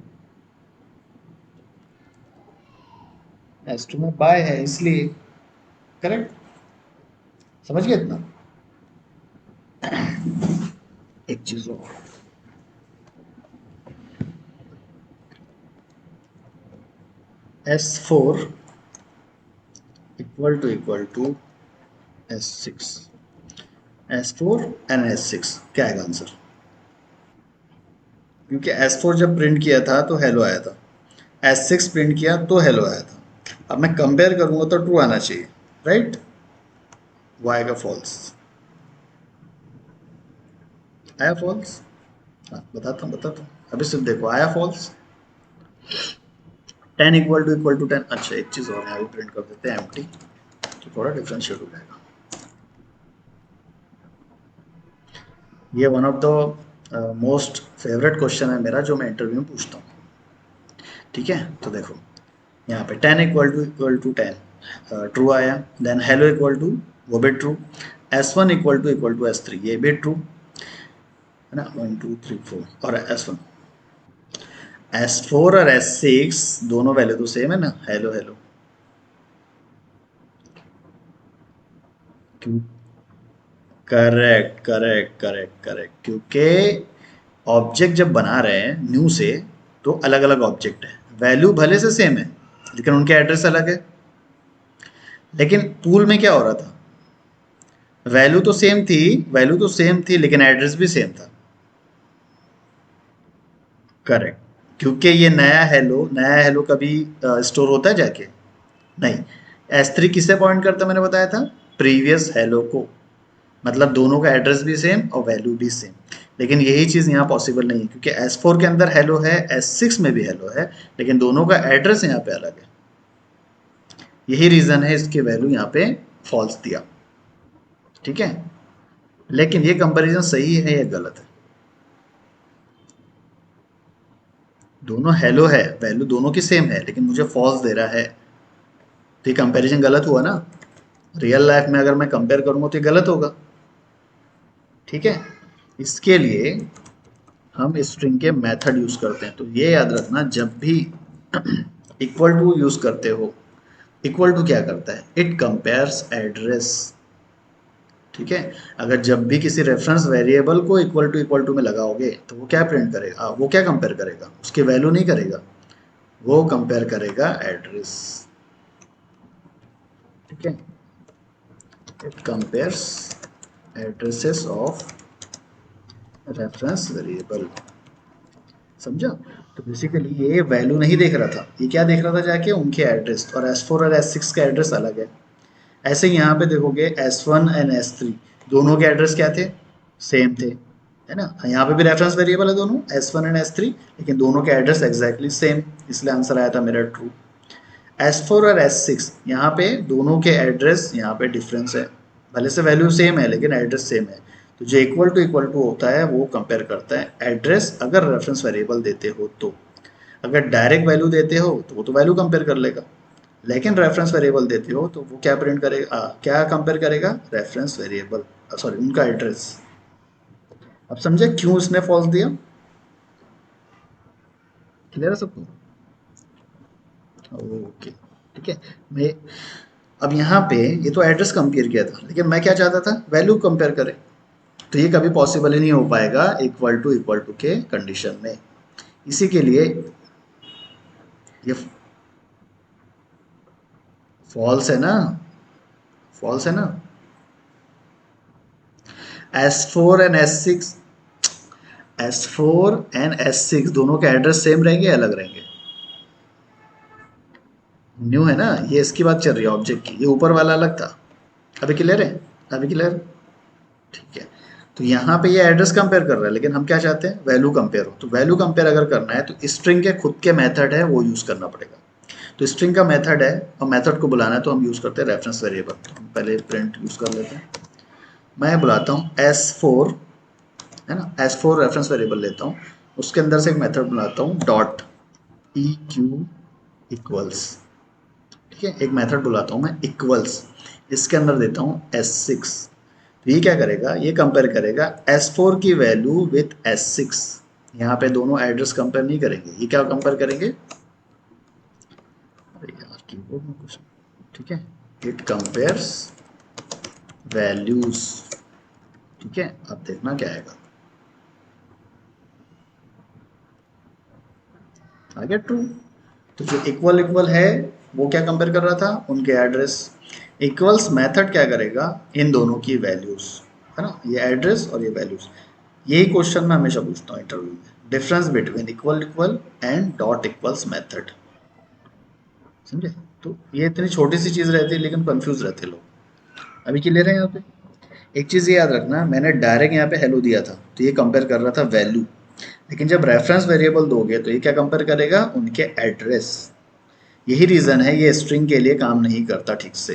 s2 में बाय है इसलिए, करेक्ट, समझ गए इतना। एक चीज और, s4 equal to s6, s4 and s6 क्या आएगा आंसर, क्योंकि S4 जब प्रिंट किया था तो हेलो आया था, S6 प्रिंट किया तो हेलो आया था, अब मैं कंपेयर करूंगा तो ट्रू आना चाहिए, राइट, वो आएगा फॉल्स, आया फॉल्स, हाँ बताता हूँ अभी सिर्फ देखो आया फॉल्स, 10 इक्वल टू 10, अच्छा एक चीज़ और यहाँ भी प्रिंट कर देते हैं एम्प्टी, तो थोड़ा डिफ्रेंशिएट हो जाएगा। ये one of the most favourite question है मेरा, जो मैं इंटरव्यू में पूछता हूँ। ठीक है, तो देखो यहाँ पे 10 इक्वल टू 10 ट्रू आया, देन हेलो इक्वल टू, वो भी true, s1 equal to s3 ये भी ट्रू है ना, 1 2 3 4, और s1, s4 और s6 दोनों वैल्यू तो सेम है ना, हेलो हेलो, क्यों, करेक्ट करेक्ट करेक्ट करेक्ट, क्योंकि ऑब्जेक्ट जब बना रहे हैं न्यू से, तो अलग अलग ऑब्जेक्ट है, वैल्यू भले से सेम है लेकिन उनके एड्रेस अलग है, लेकिन पूल में क्या हो रहा था, वैल्यू तो सेम थी, वैल्यू तो सेम थी लेकिन एड्रेस भी सेम था, करेक्ट, क्योंकि ये नया हेलो कभी स्टोर होता है जाके, नहीं, S3 किससे पॉइंट करता है मैंने बताया था, प्रीवियस हेलो को, मतलब दोनों का एड्रेस भी सेम और वैल्यू भी सेम, लेकिन यही चीज़ यहाँ पॉसिबल नहीं है, क्योंकि S4 के अंदर हेलो है, S6 में भी हेलो है, लेकिन दोनों का एड्रेस यहाँ पे अलग है, यही रीज़न है इसके वैल्यू यहाँ पे फॉल्स दिया। ठीक है, लेकिन ये कंपैरिजन सही है या गलत है, दोनों हेलो है, वैल्यू दोनों की सेम है, लेकिन मुझे फॉल्स दे रहा है, तो ये कंपैरिजन गलत हुआ ना, रियल लाइफ में अगर मैं कंपेयर करूंगा तो ये गलत होगा। ठीक है, इसके लिए हम स्ट्रिंग के मेथड यूज करते हैं, तो ये याद रखना, जब भी इक्वल टू यूज करते हो, इक्वल टू क्या करता है, इट कंपेयर्स एड्रेस। ठीक है, अगर जब भी किसी रेफरेंस वेरिएबल को इक्वल टू में लगाओगे तो वो क्या प्रिंट करेगा, वो क्या कंपेयर करेगा, उसकी वैल्यू नहीं करेगा, वो कंपेयर करेगा एड्रेस। ठीक है, it compares addresses of reference variable, समझा। तो बेसिकली ये वैल्यू नहीं देख रहा था, ये क्या देख रहा था जाके, उनके एड्रेस, और S4 और S6 का एड्रेस अलग है। ऐसे ही यहाँ पे देखोगे S1 एंड S3 दोनों के एड्रेस क्या थे, सेम थे, है ना, यहाँ पे भी रेफरेंस वेरिएबल है दोनों S1 एंड S3, लेकिन दोनों के एड्रेस एग्जैक्टली सेम, इसलिए आंसर आया था मेरा ट्रू। S4 और S6 यहाँ पे दोनों के एड्रेस यहाँ पे डिफरेंस है, भले से वैल्यू सेम है लेकिन एड्रेस सेम है, तो जो इक्वल टू होता है वो कंपेयर करता है एड्रेस, अगर रेफरेंस वेरिएबल देते हो तो, अगर डायरेक्ट वैल्यू देते हो तो वो तो वैल्यू कंपेयर कर लेगा, लेकिन रेफरेंस वेरिएबल देते हो तो वो क्या प्रिंट करेगा, क्या कंपेयर करेगा, रेफरेंस वेरिएबल, सॉरी उनका एड्रेस। अब समझे क्यों इसने फॉल्स दिया, क्लियर है सबको, ओके। ठीक है, मैं अब यहाँ पे ये तो एड्रेस कंपेयर किया था, लेकिन मैं क्या चाहता था, वैल्यू कंपेयर करें, तो ये कभी पॉसिबल ही नहीं हो पाएगा इक्वल टू के कंडीशन में, इसी के लिए ये फॉल्स है ना, फॉल्स है ना। S4 and S6 S4 and S6 दोनों के एड्रेस सेम रहेंगे या अलग रहेंगे? न्यू है ना, ये इसकी बात चल रही है ऑब्जेक्ट की, ये ऊपर वाला अलग था। अभी क्लियर है? अभी क्लियर? ठीक है। तो यहाँ पे ये एड्रेस कंपेयर कर रहा है, लेकिन हम क्या चाहते हैं, वैल्यू कंपेयर हो। तो वैल्यू कंपेयर अगर करना है तो स्ट्रिंग के खुद के मेथड है वो यूज़ करना पड़ेगा। तो स्ट्रिंग का मेथड है और मेथड को बुलाना है तो हम यूज़ करते हैं रेफरेंस वेरिएबल। तो हम पहले प्रिंट यूज़ कर लेते हैं। मैं बुलाता हूँ S4, है ना, S4 रेफरेंस वेरिएबल लेता हूँ, उसके अंदर से एक मेथड बुलाता हूँ डॉट EQ इक्वल्स। ठीक है, एक मेथड बुलाता हूँ मैं इक्वल्स, इसके अंदर देता हूँ S6। तो ये क्या करेगा, ये कंपेयर करेगा S4 की वैल्यू विथ S6। यहाँ पे दोनों एड्रेस कंपेयर नहीं करेंगे, ये क्या कंपेयर करेंगे, अरे यार कीबोर्ड में कुछ, ठीक है, इट कंपेयर्स वैल्यूज। ठीक है, अब देखना क्या आएगा, आ गया ट्रू। तो जो इक्वल इक्वल है वो क्या कंपेयर कर रहा था, उनके एड्रेस। इक्वल्स मेथड क्या करेगा, इन दोनों की वैल्यूज, है ना, ये एड्रेस और ये वैल्यूज। यही क्वेश्चन मैं हमेशा पूछता हूँ इंटरव्यू में, difference between equal equal and dot equals method. समझे? तो ये इतनी छोटी सी चीज रहती है लेकिन कंफ्यूज रहते हैं लोग। अभी क्लियर है यहाँ पे? एक चीज़ ये याद रखना, मैंने डायरेक्ट यहाँ पे हेलो दिया था तो ये कंपेयर कर रहा था वैल्यू, लेकिन जब रेफरेंस वेरिएबल दोगे तो ये क्या कंपेयर करेगा, उनके एड्रेस। यही रीज़न है ये स्ट्रिंग के लिए काम नहीं करता ठीक से,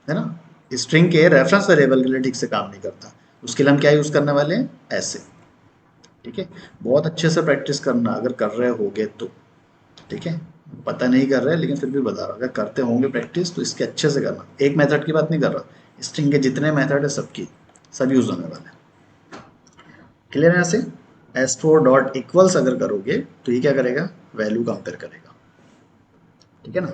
है ना, स्ट्रिंग के रेफरेंस वेरिएबल के लिए ठीक से काम नहीं करता। उसके लिए हम क्या यूज़ करने वाले हैं, ऐसे। ठीक है, बहुत अच्छे से प्रैक्टिस करना अगर कर रहे होगे तो। ठीक है, पता नहीं कर रहे लेकिन फिर भी बता रहा हूँ, अगर करते होंगे प्रैक्टिस तो इसके अच्छे से करना। एक मेथड की बात नहीं कर रहा, स्ट्रिंग के जितने मेथड है सबकी सब यूज़ होने वाले हैं। क्लियर है? यहाँ से S4 डॉट इक्वल्स अगर करोगे तो ये क्या करेगा, वैल्यू कंपेयर करेगा। ठीक है ना?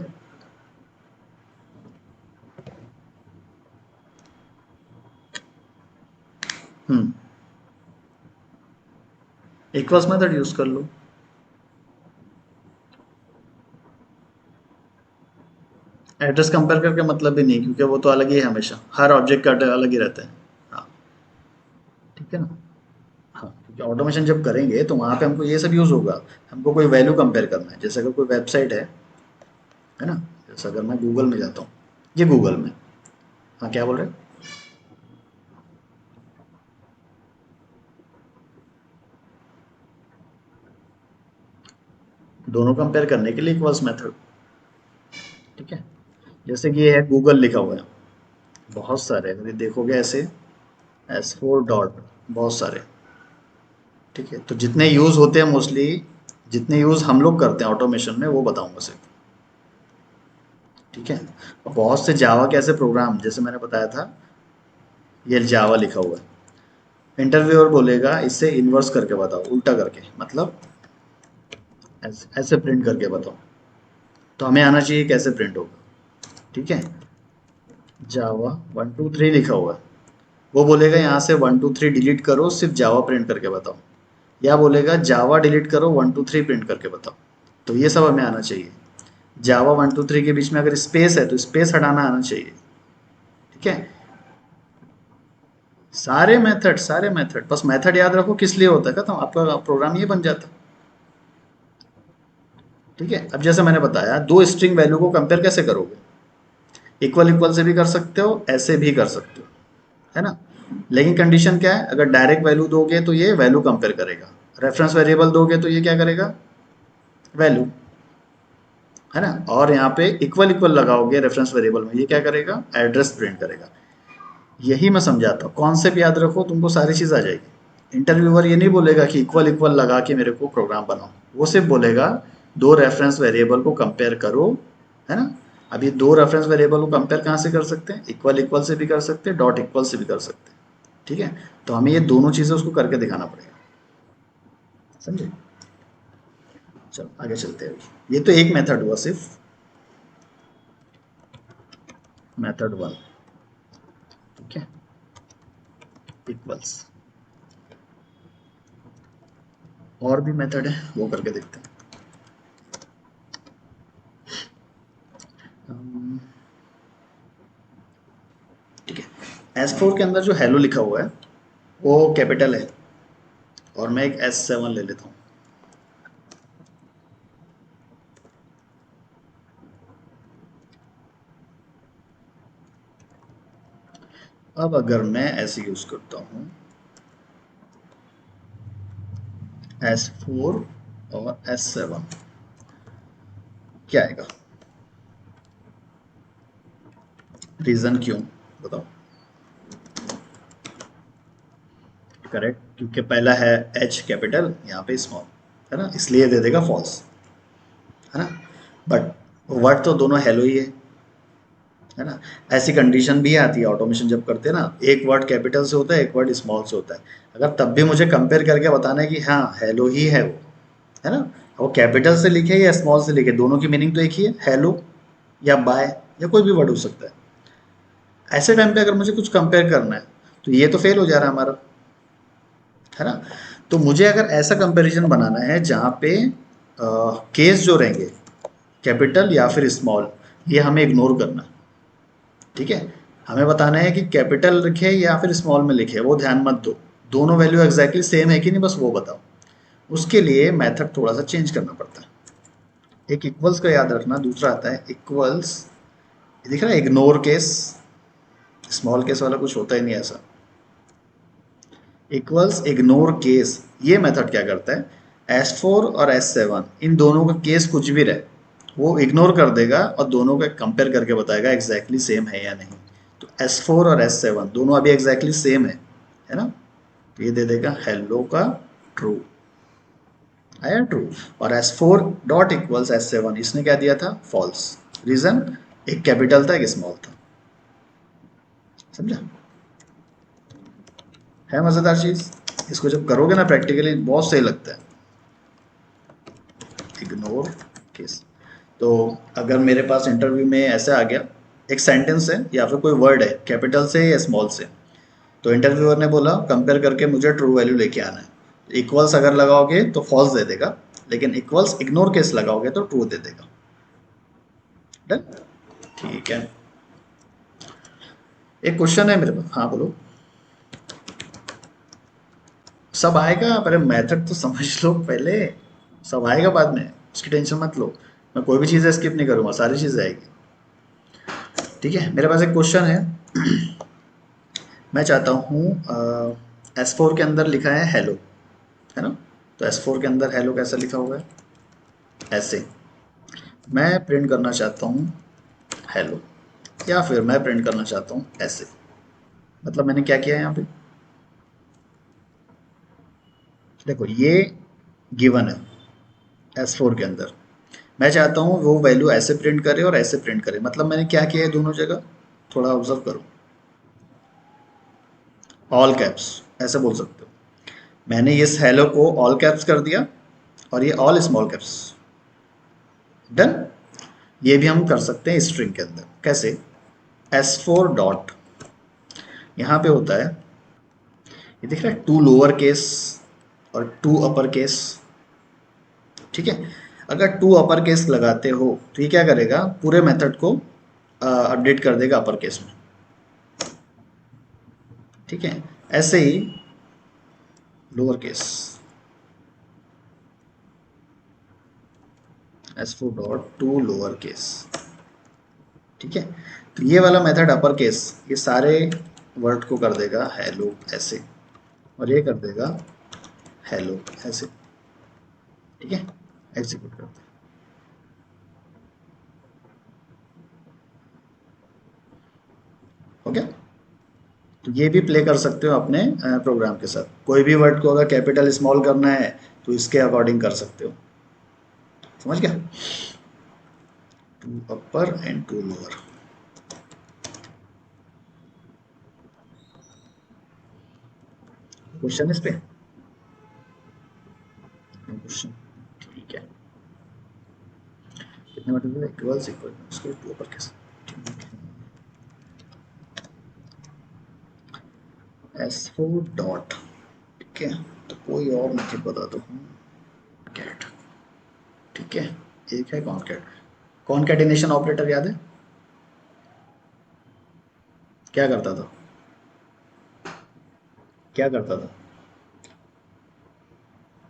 हम्म, इक्वल्स मेथड यूज कर लो। एड्रेस कंपेयर करके मतलब भी नहीं, क्योंकि वो तो अलग ही है, हमेशा हर ऑब्जेक्ट का अलग ही रहता है। हाँ, ठीक है ना। हाँ, क्योंकि ऑटोमेशन जब करेंगे तो वहाँ पे हमको ये सब यूज़ होगा। हमको कोई वैल्यू कंपेयर करना है, जैसे अगर कोई वेबसाइट है ना, जैसे अगर मैं गूगल में जाता हूँ, ये गूगल में, हाँ क्या बोल रहे हैं, दोनों कंपेयर करने के लिए इक्वल्स मेथड। ठीक है, जैसे कि ये है गूगल लिखा हुआ है, बहुत सारे अगर ये देखोगे ऐसे S4 डॉट, बहुत सारे। ठीक है, तो जितने यूज़ होते हैं मोस्टली, जितने यूज़ हम लोग करते हैं ऑटोमेशन में वो बताऊंगा सिर्फ। ठीक है, और बहुत से जावा के ऐसे प्रोग्राम, जैसे मैंने बताया था, ये जावा लिखा हुआ है, इंटरव्यूअर बोलेगा इससे इन्वर्स करके बताओ, उल्टा करके, मतलब ऐसे ऐसे प्रिंट करके बताओ, तो हमें आना चाहिए कैसे प्रिंट होगा। ठीक है, जावा 1 2 3 लिखा हुआ है, वो बोलेगा यहाँ से 1 2 3 डिलीट करो, सिर्फ जावा प्रिंट करके बताओ, या बोलेगा जावा डिलीट करो 1 2 3 प्रिंट करके बताओ। तो ये सब हमें आना चाहिए। जावा 1 2 3 के बीच में अगर स्पेस है तो स्पेस हटाना आना चाहिए। ठीक है, सारे मेथड, बस मेथड याद रखो किस लिए होता है, खत्म, आपका प्रोग्राम ये बन जाता। ठीक है, अब जैसे मैंने बताया, दो स्ट्रिंग वैल्यू को कंपेयर कैसे करोगे, इक्वल इक्वल से भी कर सकते हो, ऐसे भी कर सकते हो, है ना। लेकिन कंडीशन क्या है, अगर डायरेक्ट वैल्यू दोगे तो ये वैल्यू कंपेयर करेगा, रेफरेंस वेरिएबल दोगे तो ये क्या करेगा, वैल्यू, है ना। और यहाँ पे इक्वल इक्वल लगाओगे रेफरेंस वेरिएबल में, ये क्या करेगा, एड्रेस प्रिंट करेगा। यही मैं समझाता हूँ, कॉन्सेप्ट याद रखो, तुमको सारी चीज़ आ जाएगी। इंटरव्यूअर ये नहीं बोलेगा कि इक्वल इक्वल लगा के मेरे को प्रोग्राम बनाओ, वो सिर्फ बोलेगा दो रेफरेंस वेरिएबल को कंपेयर करो, है ना। अब ये दो रेफरेंस वेरिएबल को कंपेयर कहाँ से कर सकते हैं, इक्वल इक्वल से भी कर सकते हैं, डॉट इक्वल से भी कर सकते हैं। ठीक है, तो हमें ये दोनों चीज़ें उसको करके दिखाना पड़ेगा। समझे? चलो आगे चलते हैं। ये तो एक मेथड हुआ सिर्फ, मेथड वन। ठीक है, इक्वल्स, और भी मेथड है वो करके देखते हैं। अम, ठीक है, S4 के अंदर जो हेलो लिखा हुआ है वो कैपिटल है, और मैं एक S7 ले लेता हूँ। अब अगर मैं ऐसे यूज करता हूँ S4 और S7, क्या आएगा? रीजन क्यों बताओ? करेक्ट, क्योंकि पहला है H कैपिटल, यहाँ पे स्मॉल, है ना, इसलिए दे देगा फॉल्स, है ना। बट वर्ड तो दोनों हेलो ही है ना। ऐसी कंडीशन भी आती है ऑटोमेशन जब करते हैं ना, एक वर्ड कैपिटल से होता है, एक वर्ड स्मॉल से होता है। अगर तब भी मुझे कंपेयर करके बताना है कि हाँ हेलो ही है वो, है ना, वो कैपिटल से लिखे या स्मॉल से लिखे, दोनों की मीनिंग तो एक ही है, हेलो या बाय या कोई भी वर्ड हो सकता है। ऐसे टाइम पे अगर मुझे कुछ कंपेयर करना है तो ये तो फेल हो जा रहा है हमारा, है ना। तो मुझे अगर ऐसा कंपैरिजन बनाना है जहाँ पे केस जो रहेंगे कैपिटल या फिर स्मॉल, ये हमें इग्नोर करना है, ठीक है। हमें बताना है कि कैपिटल लिखे या फिर स्मॉल में लिखे, वो ध्यान मत दो, दोनों वैल्यू एग्जैक्टली सेम है कि नहीं, बस वो बताओ। उसके लिए मेथड थोड़ा सा चेंज करना पड़ता है। एक इक्वल्स का याद रखना, दूसरा आता है इक्वल्स, दिख रहा है इग्नोर केस, स्मॉल केस वाला कुछ होता ही नहीं ऐसा। इक्वल्स इग्नोर केस, ये मेथड क्या करता है, S4 और S7 इन दोनों का केस कुछ भी रहे वो इग्नोर कर देगा और दोनों का कंपेयर करके बताएगा एग्जैक्टली सेम है या नहीं। तो S4 और S7 दोनों अभी एग्जैक्टली सेम है ना, तो ये दे देगा हेलो का ट्रू, आया ट्रू। और S4 डॉट इक्वल्स S7, इसने क्या दिया था, फॉल्स। रीजन, एक कैपिटल था एक स्मॉल था, समझा। है मजेदार चीज, इसको जब करोगे ना प्रैक्टिकली बहुत सही लगता है। इग्नोर केस, तो अगर मेरे पास इंटरव्यू में ऐसे आ गया, एक सेंटेंस है या फिर कोई वर्ड है कैपिटल से या स्मॉल से, तो इंटरव्यूअर ने बोला कंपेयर करके मुझे ट्रू वैल्यू लेके आना है। इक्वल्स अगर लगाओगे तो फॉल्स दे देगा, लेकिन इक्वल्स इग्नोर केस लगाओगे तो ट्रू दे देगा। डन, ठीक है। एक क्वेश्चन है मेरे पास, हाँ बोलो। सब आएगा, पहले मेथड तो समझ लो पहले, सब आएगा बाद में, उसकी टेंशन मत लो। मैं कोई भी चीज़ स्किप नहीं करूँगा, सारी चीज़ें आएगी, ठीक है। मेरे पास एक क्वेश्चन है, मैं चाहता हूँ S4 के अंदर लिखा है हेलो, है ना, तो S4 के अंदर हेलो कैसा लिखा हुआ है, ऐसे। मैं प्रिंट करना चाहता हूँ हेलो, या फिर मैं प्रिंट करना चाहता हूँ ऐसे। मतलब मैंने क्या किया है यहाँ पे, देखो ये गिवन है S4 के अंदर, मैं चाहता हूँ वो वैल्यू ऐसे प्रिंट करे और ऐसे प्रिंट करे। मतलब मैंने क्या किया है दोनों जगह, थोड़ा ऑब्जर्व करो। ऑल कैप्स ऐसे बोल सकते हो, मैंने इस हेलो को ऑल कैप्स कर दिया और ये ऑल स्मॉल कैप्स। डन। ये भी हम कर सकते हैं स्ट्रिंग के अंदर, कैसे, S4 डॉट, यहाँ पे होता है, ये दिख रहा है टू लोअर केस और टू अपर केस, ठीक है। अगर टू अपर केस लगाते हो तो ये क्या करेगा, पूरे मेथड को अपडेट कर देगा अपर केस में, ठीक है। ऐसे ही lower case, S4 dot two lower case, ठीक है। तो ये वाला मेथड अपर केस, ये सारे वर्ड को कर देगा हेलो ऐसे, और ये कर देगा हेलो ऐसे, ठीक है। एग्जीक्यूट करते हैं, ओके। तो ये भी प्ले कर सकते हो अपने प्रोग्राम के साथ, कोई भी वर्ड को अगर कैपिटल स्मॉल करना है तो इसके अकॉर्डिंग कर सकते हो, समझ गया। To upper and to lower. Question इस पे, क्वेश्चन, ठीक है। कितने मतलब इक्वल्स इक्वल उसको टू अपर कैसे, S4 डॉट, ठीक है। तो कोई और मेथड बता दो, कैट, ठीक है। एक है कॉनकैट, कॉनकैटिनेशन ऑपरेटर याद है, क्या करता था, क्या करता था,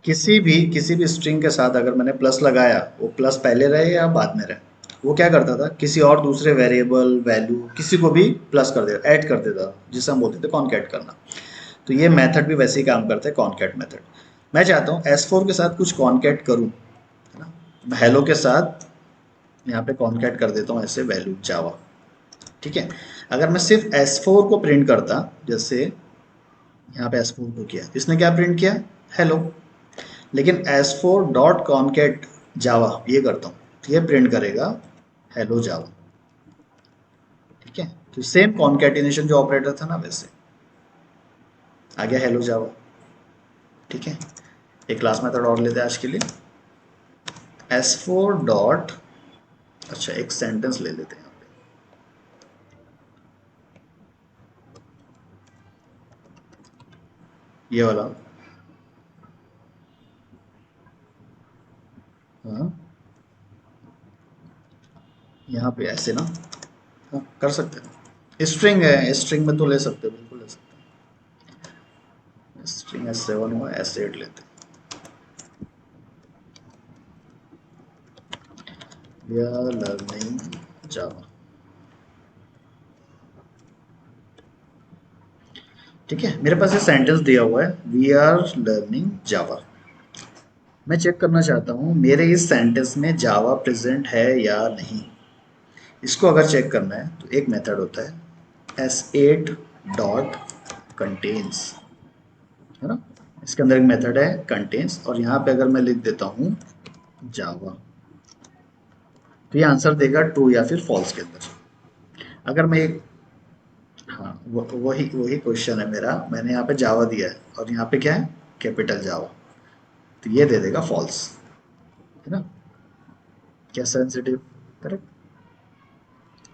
किसी भी स्ट्रिंग के साथ अगर मैंने प्लस लगाया, वो प्लस पहले रहे या बाद में रहे, वो क्या करता था, किसी और दूसरे वेरिएबल वैल्यू किसी को भी प्लस कर देता, ऐड कर देता था, जिसे हम बोलते थे कॉनकैट करना। तो ये मेथड भी वैसे ही काम करता है, कॉनकैट मेथड। मैं चाहता हूँ S4 के साथ कुछ कॉनकैट करूँ, है ना। मैं हेलो के साथ यहाँ पे कॉनकैट कर देता हूँ ऐसे वैल्यू जावा। ठीक है। अगर मैं सिर्फ S4 को प्रिंट करता, जैसे यहाँ पे S4 को किया, इसने क्या प्रिंट किया, हेलो। लेकिन S4 डॉट कॉनकैट जावा ये करता हूँ, तो ये प्रिंट करेगा हेलो जावा। ठीक है। तो सेम कॉनकैटिनेशन जो ऑपरेटर था ना, वैसे आ गया हेलो जावा। ठीक है। एक क्लास मेथड और लेते हैं आज के लिए, S4 डॉट, अच्छा एक सेंटेंस ले लेते हैं यहाँ पे, ये वाला। हाँ, यहाँ पे ऐसे ना, हाँ कर सकते हैं, स्ट्रिंग है, स्ट्रिंग में तो ले सकते हो, बिल्कुल ले सकते हैं। स्ट्रिंग S7 हुआ, S8 लेते हैं, वी आर लर्निंग जावा। ठीक है, मेरे पास ये सेंटेंस दिया हुआ है, वी आर लर्निंग जावा। मैं चेक करना चाहता हूँ मेरे इस सेंटेंस में जावा प्रेजेंट है या नहीं। इसको अगर चेक करना है तो एक मेथड होता है S8 डॉट कंटेन्स, है ना। इसके अंदर एक मेथड है कंटेन्स, और यहाँ पे अगर मैं लिख देता हूँ जावा, तो ये आंसर देगा ट्रू या फिर फॉल्स के अंदर। अगर मैं एक, हाँ वही वही क्वेश्चन है मेरा, मैंने यहाँ पे जावा दिया है और यहाँ पे क्या है, कैपिटल जावा, तो ये दे देगा फॉल्स, है ना। क्या सेंसिटिव, करेक्ट,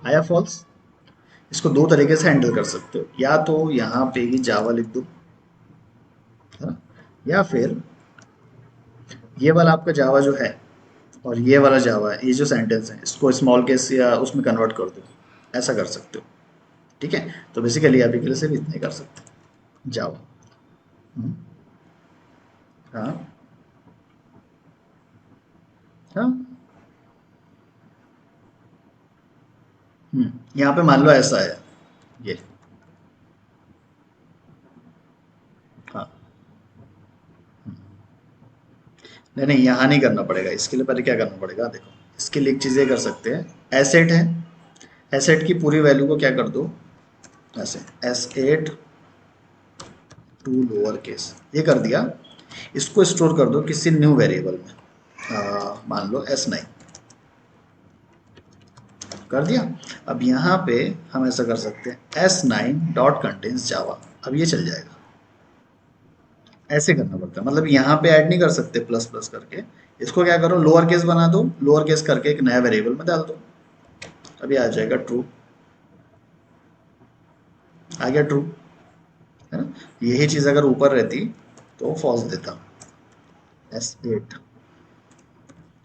आया फॉल्स। इसको दो तरीके से हैंडल कर सकते हो, या तो यहाँ पे ही जावा लिख दो, है ना, या फिर ये वाला आपका जावा जो है और ये वाला जावा है, ये जो सेंटेंस है इसको स्मॉल केस या उसमें कन्वर्ट कर दो, ऐसा कर सकते हो। ठीक है। तो बेसिकली अभी के लिए सिर्फ इतना ही कर सकते हैं, जावा। हम्म, हाँ हाँ। यहाँ पे मान लो ऐसा है, ये, हाँ, नहीं नहीं यहाँ नहीं करना पड़ेगा, इसके लिए पहले क्या करना पड़ेगा, देखो इसके लिए एक चीज़ ये कर सकते हैं, एसेट है, एसेट की पूरी वैल्यू को क्या कर दो, ऐसे S8 टू लोअर केस, ये कर दिया। इसको स्टोर कर दो किसी न्यू वेरिएबल में, मान लो S9, कर दिया। अब यहाँ पे हम ऐसा कर सकते हैं S9 डॉट कंटेन्स जावा, अब ये चल जाएगा। ऐसे करना पड़ता है, मतलब यहाँ पे ऐड नहीं कर सकते प्लस प्लस करके, इसको क्या करो लोअर केस बना दो, लोअर केस करके एक नया वेरिएबल में डाल दो, अभी आ जाएगा ट्रू, आ गया ट्रू, है ना। यही चीज़ अगर ऊपर रहती तो फॉल्स देता, S8,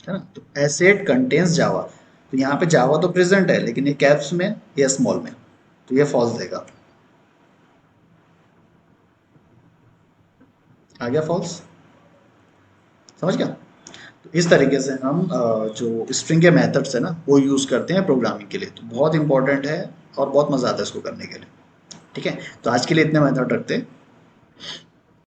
है ना। तो S8 कंटेन्स जावा, तो यहाँ पे जावा तो प्रेजेंट है लेकिन ये कैप्स में या स्मॉल में, तो ये फॉल्स देगा, आ गया फॉल्स, समझ गया। तो इस तरीके से हम जो स्ट्रिंग के मेथड्स है ना वो यूज़ करते हैं प्रोग्रामिंग के लिए, तो बहुत इंपॉर्टेंट है और बहुत मज़ा आता है इसको करने के लिए। ठीक है, तो आज के लिए इतने मेथड रखते हैं।